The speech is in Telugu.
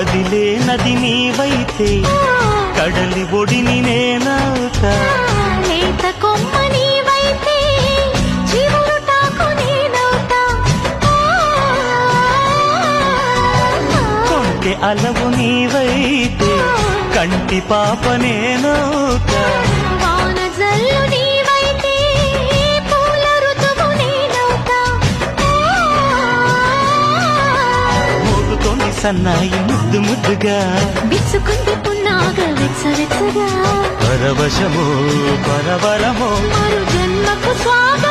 కదిలే నది నీవైతే కడలి ఒడిని నేనవుతా. లేత కొమ్మ నీవైతే చివురుటాకు నేనవుతా. కొంటె అలవు నీవైతే కంటి పాప నేనవుతా. వాన జల్లు నీవైతే పూల ఋతువు నేనవుతా. మోగుతోంది సన్నాయి ముద్దు ముద్దుగా, బిచ్చుకుంది పున్నాగ వెచ్చవెచ్చగా. పరవశమో పరవరమో మరు జన్మకు స్వాగతం.